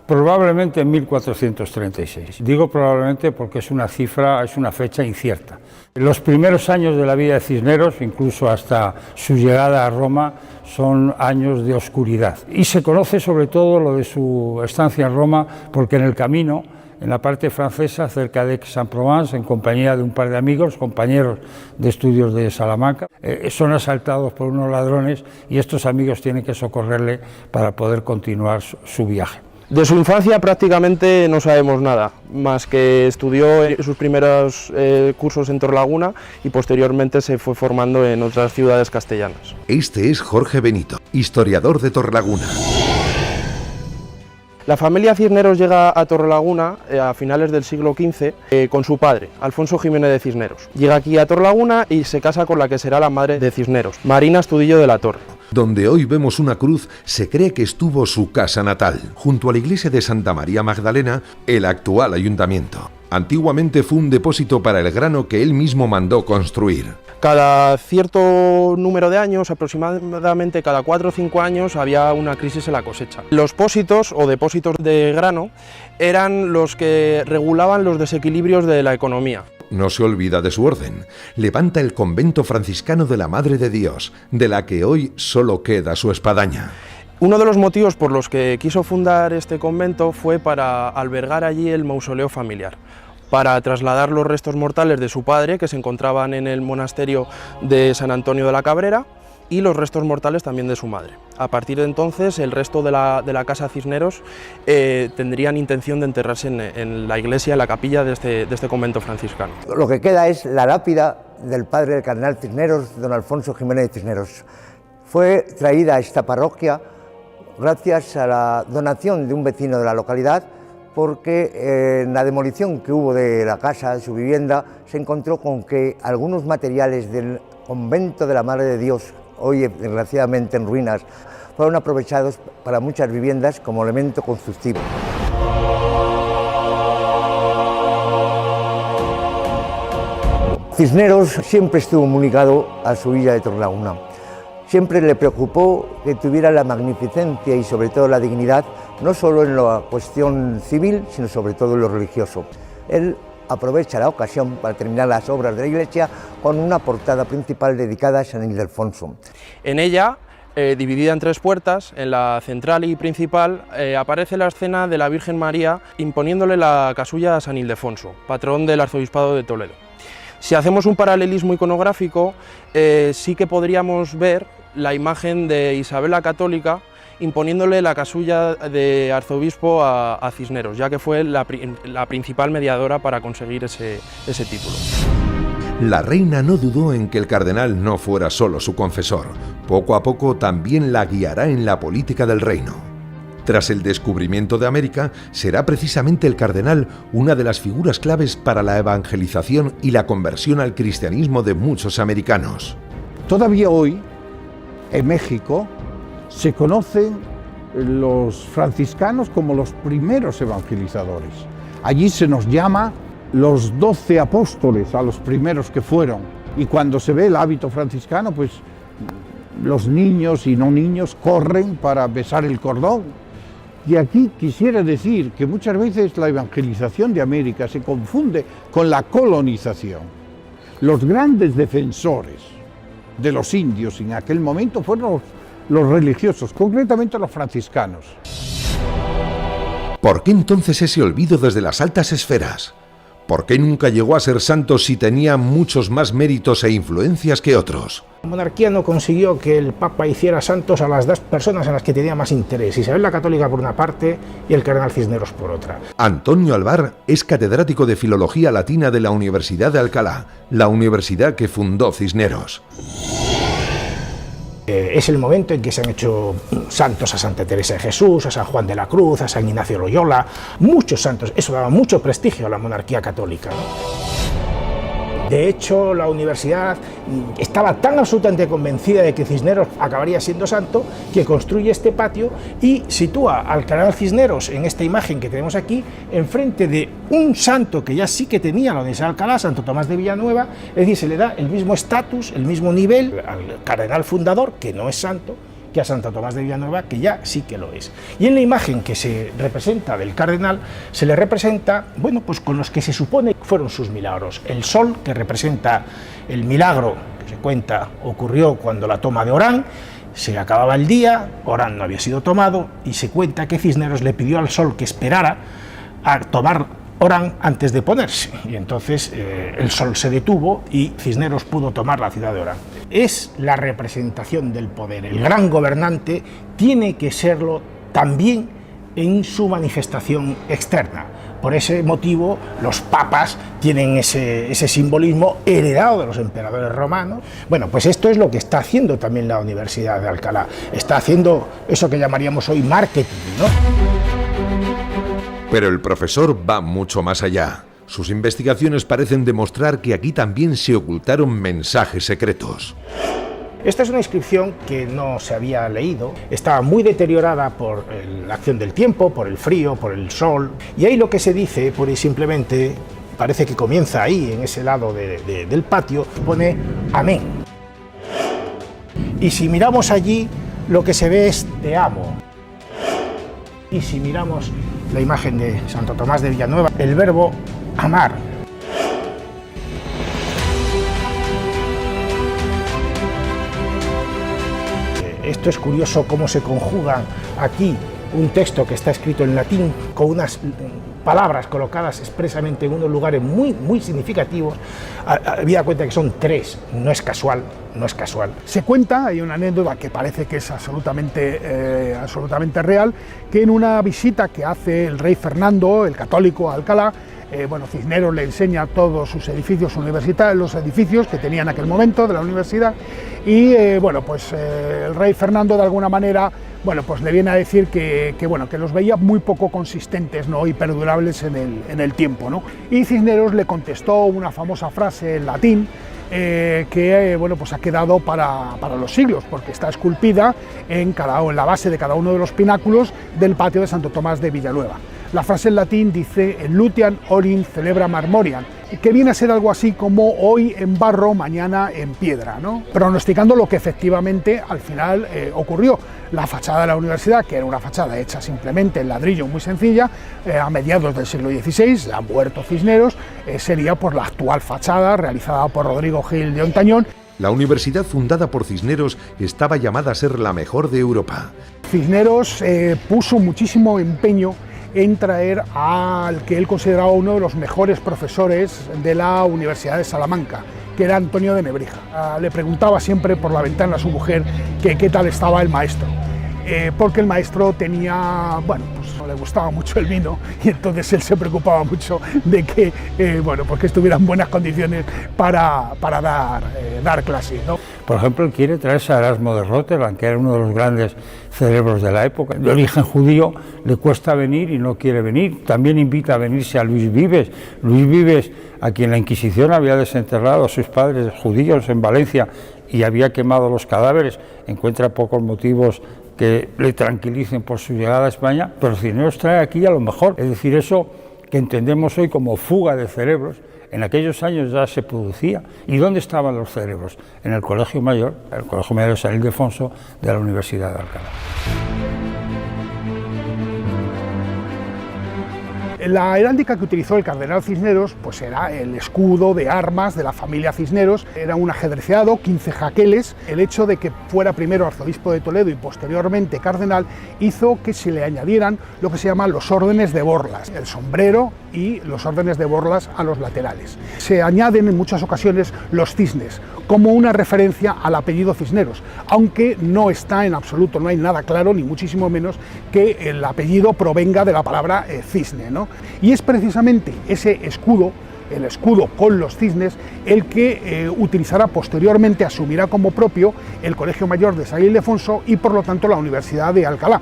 Speaker 10: probablemente en 1436. Digo probablemente porque es una fecha incierta. Los primeros años de la vida de Cisneros, incluso hasta su llegada a Roma, son años de oscuridad. Y se conoce sobre todo lo de su estancia en Roma porque en el camino, en la parte francesa, cerca de Aix-en-Provence, en compañía de un par de amigos, compañeros de estudios de Salamanca, son asaltados por unos ladrones y estos amigos tienen que socorrerle para poder continuar su viaje.
Speaker 14: De su infancia prácticamente no sabemos nada, más que estudió sus primeros cursos en Torrelaguna y posteriormente se fue formando en otras ciudades castellanas.
Speaker 1: Este es Jorge Benito, historiador de Torrelaguna.
Speaker 14: La familia Cisneros llega a Torrelaguna a finales del siglo XV con su padre, Alfonso Jiménez de Cisneros. Llega aquí a Torrelaguna y se casa con la que será la madre de Cisneros, Marina Astudillo de la Torre.
Speaker 1: Donde hoy vemos una cruz, se cree que estuvo su casa natal, junto a la iglesia de Santa María Magdalena, el actual ayuntamiento. Antiguamente fue un depósito para el grano que él mismo mandó construir.
Speaker 14: Cada cierto número de años, aproximadamente cada 4 o 5 años, había una crisis en la cosecha. Los pósitos o depósitos de grano eran los que regulaban los desequilibrios de la economía.
Speaker 1: No se olvida de su orden. Levanta el convento franciscano de la Madre de Dios, de la que hoy solo queda su espadaña.
Speaker 14: Uno de los motivos por los que quiso fundar este convento fue para albergar allí el mausoleo familiar, para trasladar los restos mortales de su padre, que se encontraban en el monasterio de San Antonio de la Cabrera, y los restos mortales también de su madre. A partir de entonces, el resto de la casa Cisneros tendrían intención de enterrarse en la iglesia, en la capilla de este convento franciscano.
Speaker 15: Lo que queda es la lápida del padre del cardenal Cisneros, don Alfonso Jiménez de Cisneros. Fue traída a esta parroquia gracias a la donación de un vecino de la localidad, porque en la demolición que hubo de la casa, de su vivienda, se encontró con que algunos materiales del convento de la Madre de Dios, hoy desgraciadamente en ruinas, fueron aprovechados para muchas viviendas como elemento constructivo. Cisneros siempre estuvo muy ligado a su villa de Torrelaguna. Siempre le preocupó que tuviera la magnificencia y sobre todo la dignidad, no solo en la cuestión civil, sino sobre todo en lo religioso. Él aprovecha la ocasión para terminar las obras de la iglesia con una portada principal dedicada a San Ildefonso.
Speaker 14: En ella, dividida en 3 puertas, en la central y principal, aparece la escena de la Virgen María imponiéndole la casulla a San Ildefonso, patrón del arzobispado de Toledo. Si hacemos un paralelismo iconográfico, sí que podríamos ver la imagen de Isabel la Católica imponiéndole la casulla de arzobispo a Cisneros, ya que fue la principal mediadora para conseguir ese título.
Speaker 1: La reina no dudó en que el cardenal no fuera solo su confesor. Poco a poco también la guiará en la política del reino. Tras el descubrimiento de América, será precisamente el cardenal una de las figuras claves para la evangelización y la conversión al cristianismo de muchos americanos.
Speaker 6: Todavía hoy, en México, se conocen los franciscanos como los primeros evangelizadores. Allí se nos llama los 12 apóstoles, a los primeros que fueron. Y cuando se ve el hábito franciscano, pues los niños y no niños corren para besar el cordón. Y aquí quisiera decir que muchas veces la evangelización de América se confunde con la colonización. Los grandes defensores de los indios en aquel momento fueron los religiosos, concretamente los franciscanos.
Speaker 1: ¿Por qué entonces ese olvido desde las altas esferas? ¿Por qué nunca llegó a ser santo si tenía muchos más méritos e influencias que otros?
Speaker 16: La monarquía no consiguió que el Papa hiciera santos a las 2 personas en las que tenía más interés, Isabel la Católica por una parte y el cardenal Cisneros por otra.
Speaker 1: Antonio Alvar es catedrático de Filología Latina de la Universidad de Alcalá, la universidad que fundó Cisneros.
Speaker 16: Es el momento en que se han hecho santos a Santa Teresa de Jesús, a San Juan de la Cruz, a San Ignacio Loyola, muchos santos. Eso daba mucho prestigio a la monarquía católica, ¿no? De hecho, la universidad estaba tan absolutamente convencida de que Cisneros acabaría siendo santo que construye este patio y sitúa al cardenal Cisneros en esta imagen que tenemos aquí, enfrente de un santo que ya sí que tenía la Universidad de Alcalá, Santo Tomás de Villanueva. Es decir, se le da el mismo estatus, el mismo nivel al cardenal fundador, que no es santo, que a Santo Tomás de Villanueva, que ya sí que lo es. Y en la imagen que se representa del cardenal, se le representa, bueno, pues con los que se supone fueron sus milagros. El sol, que representa el milagro que se cuenta ocurrió cuando la toma de Orán, se acababa el día, Orán no había sido tomado, y se cuenta que Cisneros le pidió al sol que esperara a tomar Orán antes de ponerse, y entonces el sol se detuvo y Cisneros pudo tomar la ciudad de Orán. Es la representación del poder. El gran gobernante tiene que serlo también en su manifestación externa. Por ese motivo, los papas tienen ese simbolismo heredado de los emperadores romanos. Bueno, pues esto es lo que está haciendo también la Universidad de Alcalá. Está haciendo eso que llamaríamos hoy marketing, ¿no?
Speaker 1: Pero el profesor va mucho más allá. Sus investigaciones parecen demostrar que aquí también se ocultaron mensajes secretos.
Speaker 16: Esta es una inscripción que no se había leído, estaba muy deteriorada por la acción del tiempo, por el frío, por el sol, y ahí lo que se dice, pura y simplemente, parece que comienza ahí, en ese lado del patio, pone amén. Y si miramos allí, lo que se ve es te amo. Y si miramos la imagen de Santo Tomás de Villanueva, el verbo amar. Esto es curioso cómo se conjuga aquí un texto que está escrito en latín con unas palabras colocadas expresamente en unos lugares muy significativos. Habida cuenta que son 3, no es casual. Se cuenta, hay una anécdota que parece que es absolutamente real, que en una visita que hace el rey Fernando, el católico, a Alcalá, Cisneros le enseña todos sus edificios universitarios, los edificios que tenía en aquel momento de la universidad, y el rey Fernando de alguna manera le viene a decir que los veía muy poco consistentes, ¿no?, y perdurables en el tiempo, ¿no? Y Cisneros le contestó una famosa frase en latín que ha quedado para los siglos, porque está esculpida en la base de cada uno de los pináculos del patio de Santo Tomás de Villanueva. La frase en latín dice "Lutian olim celebra marmoriam", que viene a ser algo así como hoy en barro, mañana en piedra, ¿no?, pronosticando lo que efectivamente al final ocurrió. La fachada de la universidad, que era una fachada hecha simplemente en ladrillo muy sencilla, a mediados del siglo XVI, ya muerto Cisneros, sería la actual fachada realizada por Rodrigo Gil de Ontañón.
Speaker 1: La universidad fundada por Cisneros estaba llamada a ser la mejor de Europa.
Speaker 9: Cisneros puso muchísimo empeño en traer al que él consideraba uno de los mejores profesores de la Universidad de Salamanca, que era Antonio de Nebrija. Le preguntaba siempre por la ventana a su mujer que qué tal estaba el maestro, porque el maestro tenía, no le gustaba mucho el vino, y entonces él se preocupaba mucho de que, porque estuviera en buenas condiciones para dar clase, ¿no?
Speaker 10: Por ejemplo, él quiere traerse a Erasmo de Rotterdam, que era uno de los grandes cerebros de la época. De origen judío, le cuesta venir y no quiere venir. También invita a venirse a Luis Vives. Luis Vives, a quien la Inquisición había desenterrado a sus padres judíos en Valencia y había quemado los cadáveres, encuentra pocos motivos que le tranquilicen por su llegada a España, pero Cisneros trae aquí a lo mejor, es decir, eso que entendemos hoy como fuga de cerebros. En aquellos años ya se producía. ¿Y dónde estaban los cerebros? En el Colegio Mayor de San Ildefonso de la Universidad de Alcalá.
Speaker 9: La heráldica que utilizó el cardenal Cisneros era el escudo de armas de la familia Cisneros, era un ajedrezado, 15 jaqueles. El hecho de que fuera primero arzobispo de Toledo y posteriormente cardenal hizo que se le añadieran lo que se llaman los órdenes de borlas, el sombrero y los órdenes de borlas a los laterales. Se añaden en muchas ocasiones los cisnes, como una referencia al apellido Cisneros, aunque no está en absoluto, no hay nada claro, ni muchísimo menos, que el apellido provenga de la palabra cisne, ¿no? Y es precisamente ese escudo, el escudo con los cisnes, el que utilizará posteriormente, asumirá como propio el Colegio Mayor de San Ildefonso y por lo tanto la Universidad de Alcalá.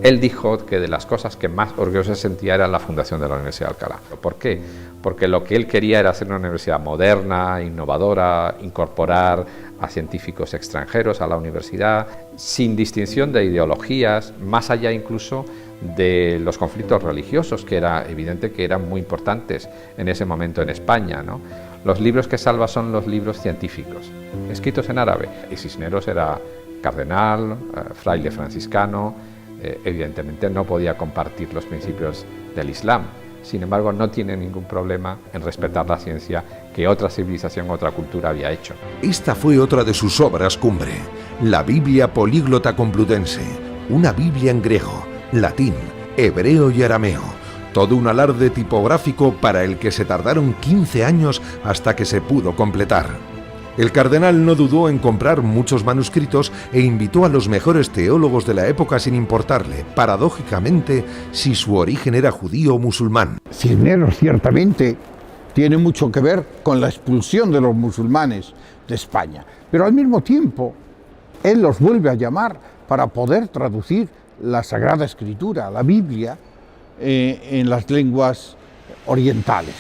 Speaker 17: Él dijo que de las cosas que más orgulloso se sentía era la fundación de la Universidad de Alcalá. ¿Por qué? Porque lo que él quería era hacer una universidad moderna, innovadora, incorporar a científicos extranjeros a la universidad, sin distinción de ideologías, más allá incluso de los conflictos religiosos, que era evidente que eran muy importantes en ese momento en España, ¿no? Los libros que salva son los libros científicos, escritos en árabe, y Cisneros era cardenal, fraile franciscano, evidentemente no podía compartir los principios del Islam. Sin embargo, no tiene ningún problema en respetar la ciencia que otra civilización, otra cultura había hecho.
Speaker 1: Esta fue otra de sus obras cumbre, la Biblia Políglota Complutense, una Biblia en griego, latín, hebreo y arameo. Todo un alarde tipográfico para el que se tardaron 15 años hasta que se pudo completar. El cardenal no dudó en comprar muchos manuscritos e invitó a los mejores teólogos de la época sin importarle, paradójicamente, si su origen era judío o musulmán.
Speaker 6: Cisneros ciertamente tiene mucho que ver con la expulsión de los musulmanes de España, pero al mismo tiempo él los vuelve a llamar para poder traducir la Sagrada Escritura, la Biblia, en las lenguas orientales.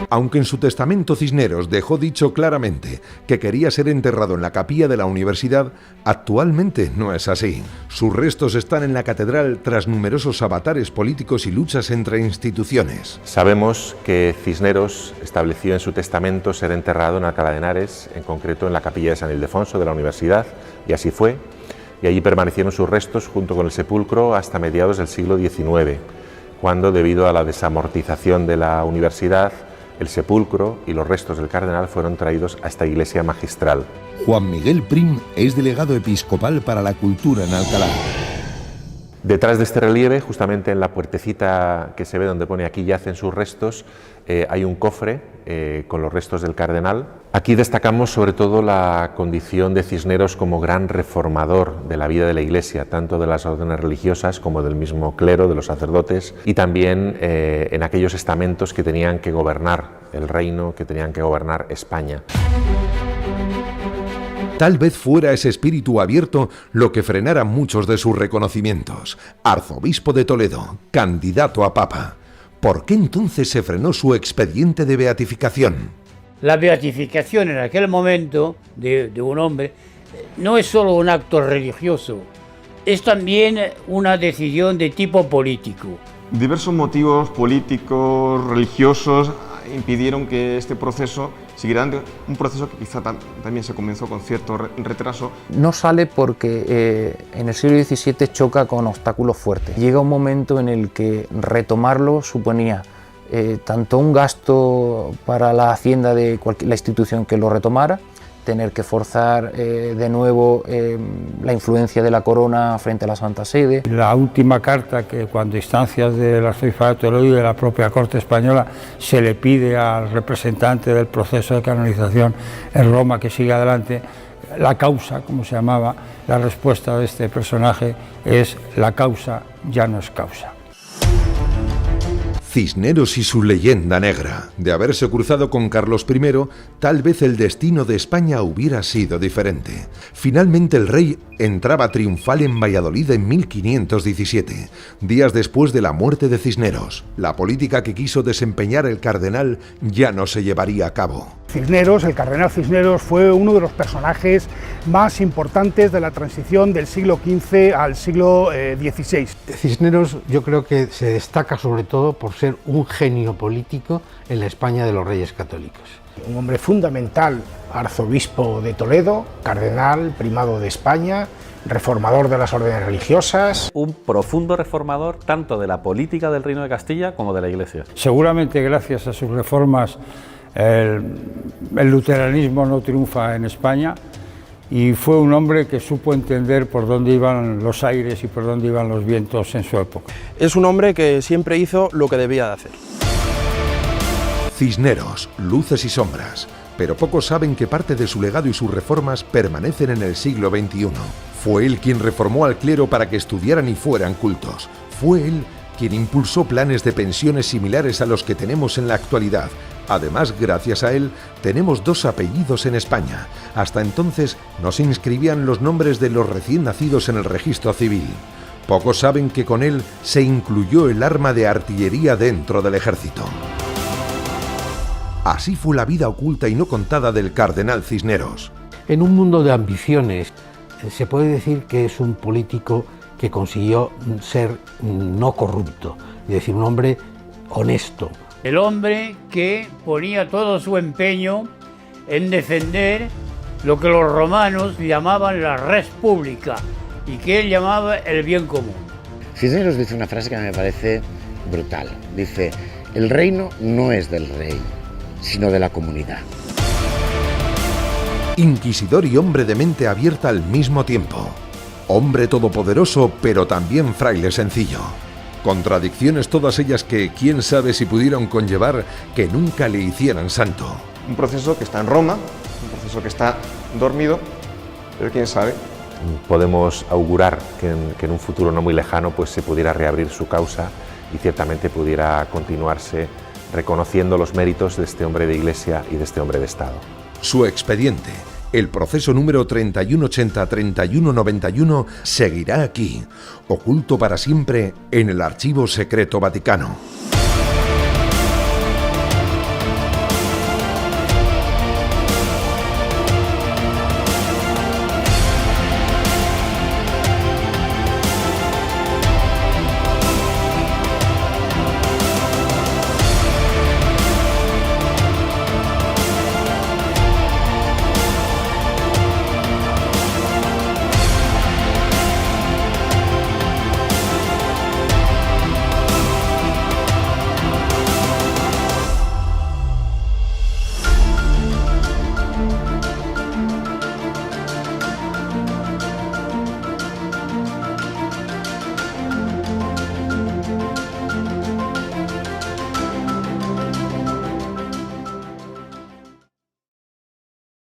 Speaker 1: Aunque en su testamento Cisneros dejó dicho claramente que quería ser enterrado en la capilla de la universidad, actualmente no es así. Sus restos están en la catedral tras numerosos avatares políticos y luchas entre instituciones.
Speaker 18: Sabemos que Cisneros estableció en su testamento ser enterrado en Alcalá de Henares, en concreto en la capilla de San Ildefonso de la universidad, y así fue, y allí permanecieron sus restos junto con el sepulcro hasta mediados del siglo XIX, cuando, debido a la desamortización de la universidad, el sepulcro y los restos del cardenal fueron traídos a esta iglesia magistral.
Speaker 1: Juan Miguel Prim es delegado episcopal para la cultura en Alcalá.
Speaker 18: Detrás de este relieve, justamente en la puertecita que se ve donde pone "aquí yacen sus restos", hay un cofre con los restos del cardenal. Aquí destacamos sobre todo la condición de Cisneros como gran reformador de la vida de la Iglesia, tanto de las órdenes religiosas como del mismo clero, de los sacerdotes, y también en aquellos estamentos que tenían que gobernar el reino, que tenían que gobernar España.
Speaker 1: Tal vez fuera ese espíritu abierto lo que frenara muchos de sus reconocimientos. Arzobispo de Toledo, candidato a papa. ¿Por qué entonces se frenó su expediente de beatificación?
Speaker 2: La beatificación en aquel momento de un hombre no es solo un acto religioso, es también una decisión de tipo político.
Speaker 3: Diversos motivos políticos, religiosos, impidieron que este proceso siguiera un proceso que quizá también se comenzó con cierto retraso.
Speaker 11: No sale porque en el siglo XVII choca con obstáculos fuertes. Llega un momento en el que retomarlo suponía tanto un gasto para la hacienda de la institución que lo retomara, tener que forzar de nuevo la influencia de la corona frente a la Santa Sede.
Speaker 10: La última carta que, cuando instancias del Arzobispado de Toledo y de la propia Corte Española, se le pide al representante del proceso de canonización en Roma que siga adelante, la causa, como se llamaba, la respuesta de este personaje es: la causa ya no es causa.
Speaker 1: Cisneros y su leyenda negra. De haberse cruzado con Carlos I, tal vez el destino de España hubiera sido diferente. Finalmente el rey entraba triunfal en Valladolid en 1517, días después de la muerte de Cisneros. La política que quiso desempeñar el cardenal ya no se llevaría a cabo.
Speaker 9: Cisneros, el cardenal Cisneros, fue uno de los personajes más importantes de la transición del siglo XV al siglo XVI.
Speaker 5: Cisneros yo creo que se destaca sobre todo por ser un genio político en la España de los Reyes Católicos.
Speaker 16: Un hombre fundamental, arzobispo de Toledo, cardenal, primado de España, reformador de las órdenes religiosas.
Speaker 4: Un profundo reformador tanto de la política del Reino de Castilla como de la Iglesia.
Speaker 10: Seguramente gracias a sus reformas el luteranismo no triunfa en España, y fue un hombre que supo entender por dónde iban los aires y por dónde iban los vientos en su época.
Speaker 14: Es un hombre que siempre hizo lo que debía de hacer.
Speaker 1: Cisneros, luces y sombras, pero pocos saben que parte de su legado y sus reformas permanecen en el siglo XXI. Fue él quien reformó al clero para que estudiaran y fueran cultos. Fue él quien impulsó planes de pensiones similares a los que tenemos en la actualidad. Además, gracias a él, tenemos 2 apellidos en España. Hasta entonces no se inscribían los nombres de los recién nacidos en el registro civil. Pocos saben que con él se incluyó el arma de artillería dentro del ejército. Así fue la vida oculta y no contada del cardenal Cisneros.
Speaker 5: En un mundo de ambiciones, se puede decir que es un político que consiguió ser no corrupto, es decir, un hombre honesto.
Speaker 2: El hombre que ponía todo su empeño en defender lo que los romanos llamaban la res pública y que él llamaba el bien común.
Speaker 7: Cisneros dice una frase que me parece brutal. Dice, el reino no es del rey, sino de la comunidad.
Speaker 1: Inquisidor y hombre de mente abierta al mismo tiempo. Hombre todopoderoso, pero también fraile sencillo. Contradicciones todas ellas que quién sabe si pudieron conllevar que nunca le hicieran santo.
Speaker 3: Un proceso que está en Roma, un proceso que está dormido, pero quién sabe.
Speaker 18: Podemos augurar que en un futuro no muy lejano pues se pudiera reabrir su causa y ciertamente pudiera continuarse reconociendo los méritos de este hombre de Iglesia y de este hombre de Estado.
Speaker 1: Su expediente, el proceso número 3180-3191, seguirá aquí, oculto para siempre en el Archivo Secreto Vaticano.